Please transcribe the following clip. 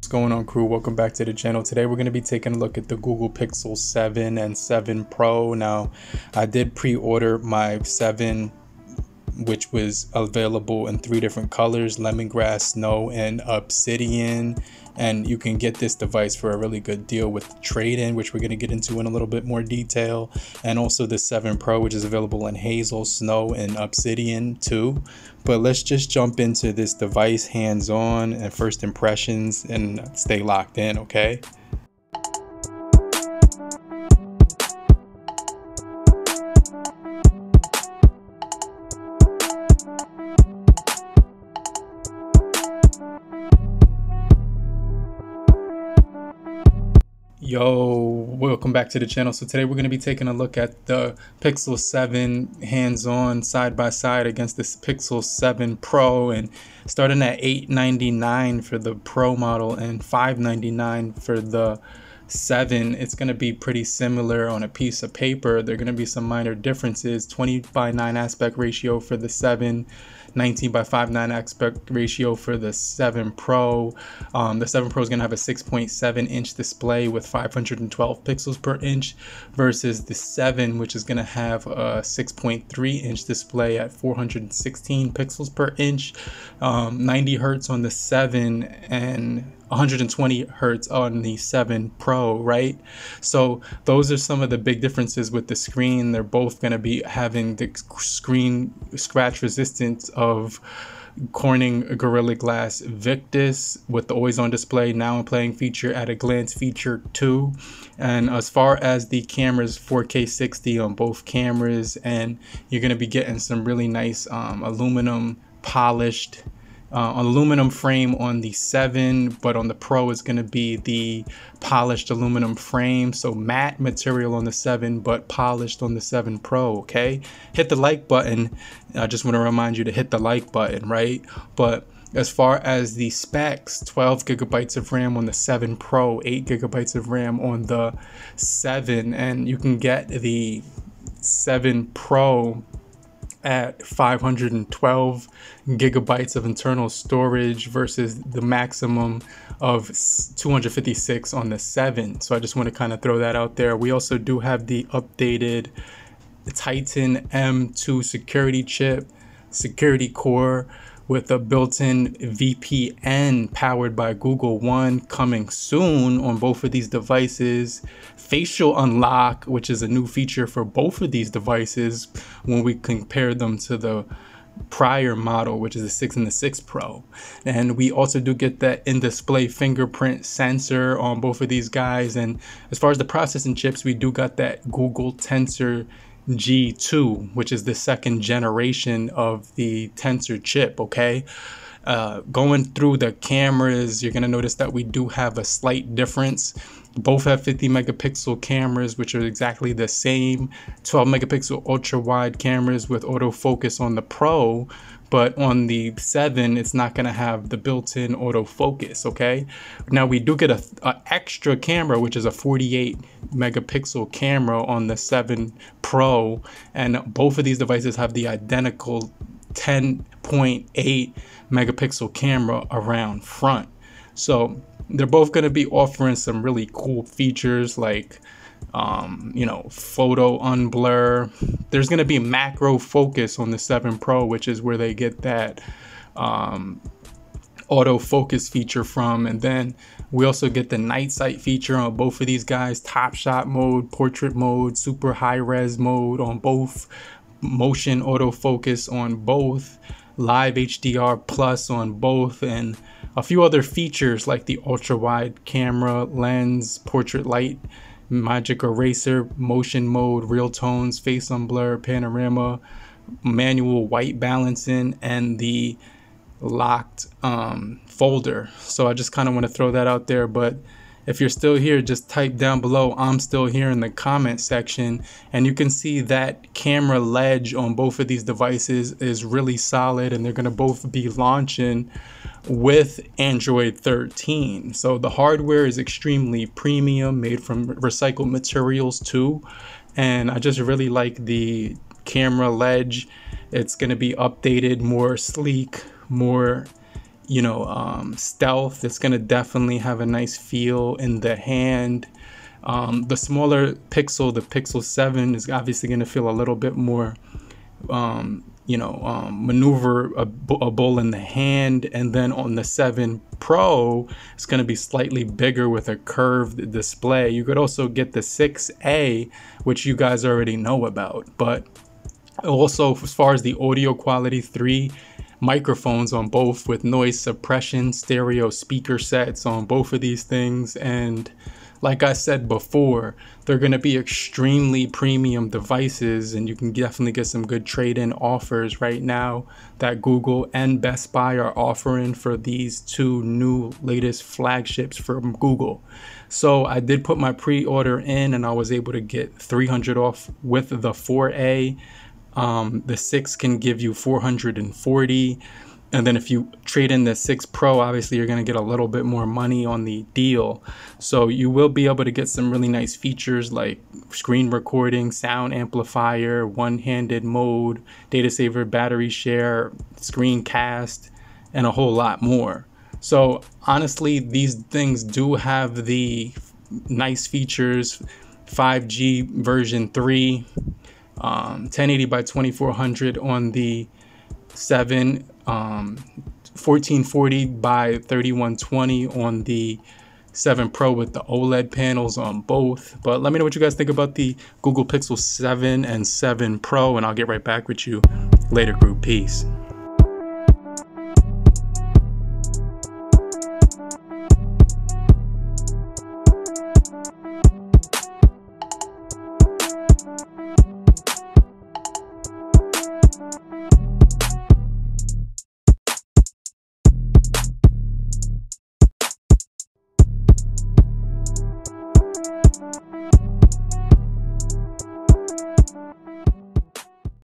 going on, crew? Welcome back to the channel. Today we're going to be taking a look at the Google Pixel 7 and 7 Pro. Now, I did pre-order my 7, which was available in 3 different colors: lemongrass, snow, and obsidian. And you can get this device for a really good deal with trade-in, which we're going to get into in a little bit more detail. And also the 7 Pro, which is available in hazel, snow, and obsidian too. But let's just jump into this device hands-on and first impressions and stay locked in, okay? Yo, welcome back to the channel. So today we're going to be taking a look at the Pixel 7 hands-on side by side against this Pixel 7 Pro, and starting at $899 for the Pro model and $599 for the 7. It's going to be pretty similar on a piece of paper. There are going to be some minor differences: 20:9 aspect ratio for the 7, 19:5:9 aspect ratio for the 7 Pro. The 7 Pro is going to have a 6.7-inch display with 512 pixels per inch versus the 7, which is going to have a 6.3-inch display at 416 pixels per inch, 90 hertz on the 7 and 120 hertz on the 7 Pro, right? So those are some of the big differences with the screen. They're both going to be having the screen scratch resistance of Corning Gorilla Glass Victus with the always on display, now in playing feature, at a glance feature 2. And as far as the cameras, 4K 60 on both cameras, and you're going to be getting some really nice aluminum polished aluminum frame on the 7, but on the Pro is going to be the polished aluminum frame. So matte material on the 7, but polished on the 7 Pro. Okay, hit the like button. I just want to remind you to hit the like button, right? But as far as the specs, 12 gigabytes of RAM on the 7 Pro, 8 gigabytes of RAM on the 7, and you can get the 7 Pro at 512 gigabytes of internal storage versus the maximum of 256 on the 7. So I just want to kind of throw that out there. We also do have the updated Titan M2 security chip, security core, with a built-in VPN powered by Google One coming soon on both of these devices. Facial unlock, which is a new feature for both of these devices when we compare them to the prior model, which is the 6 and the 6 Pro. And we also do get that in-display fingerprint sensor on both of these guys. And as far as the processing chips, we do got that Google Tensor G2, which is the 2nd generation of the Tensor chip. Okay, going through the cameras, you're going to notice that we do have a slight difference. Both have 50 megapixel cameras, which are exactly the same. 12 megapixel ultra wide cameras with autofocus on the Pro, but on the 7 it's not going to have the built-in autofocus. Okay, now we do get a extra camera, which is a 48 megapixel camera on the 7 Pro, and both of these devices have the identical 10.8 megapixel camera around front. So they're both going to be offering some really cool features like you know, photo unblur. There's going to be macro focus on the 7 Pro, which is where they get that autofocus feature from. And then we also get the night sight feature on both of these guys: top shot mode, portrait mode, super high res mode on both, motion autofocus on both, live HDR plus on both, and a few other features like the ultra wide camera, lens, portrait light, magic eraser, motion mode, real tones, face unblur, panorama, manual white balancing, and the locked folder. So I just kind of want to throw that out there. But if you're still here, just type down below "I'm still here" in the comment section, and you can see that camera ledge on both of these devices is really solid, and they're going to both be launching with Android 13. So the hardware is extremely premium, made from recycled materials too, and I just really like the camera ledge. It's going to be updated, more sleek, more stealth. It's going to definitely have a nice feel in the hand. The smaller Pixel, the Pixel 7, is obviously going to feel a little bit more maneuverable in the hand. And then on the 7 Pro, it's going to be slightly bigger with a curved display. You could also get the 6A, which you guys already know about. But also, as far as the audio quality, 3 microphones on both with noise suppression, stereo speaker sets on both of these things. And like I said before, they're going to be extremely premium devices, and you can definitely get some good trade-in offers right now that Google and Best Buy are offering for these 2 new latest flagships from Google. So I did put my pre-order in, and I was able to get $300 off with the 4A. The 6 can give you $440. And then if you trade in the 6 Pro, obviously you're going to get a little bit more money on the deal. So you will be able to get some really nice features like screen recording, sound amplifier, one-handed mode, data saver, battery share, screencast, and a whole lot more. So honestly, these things do have the nice features. 5G version 3, 1080 by 2400 on the 7, 1440 by 3120 on the 7 Pro with the OLED panels on both. But let me know what you guys think about the Google Pixel 7 and 7 Pro, and I'll get right back with you later, group. Peace.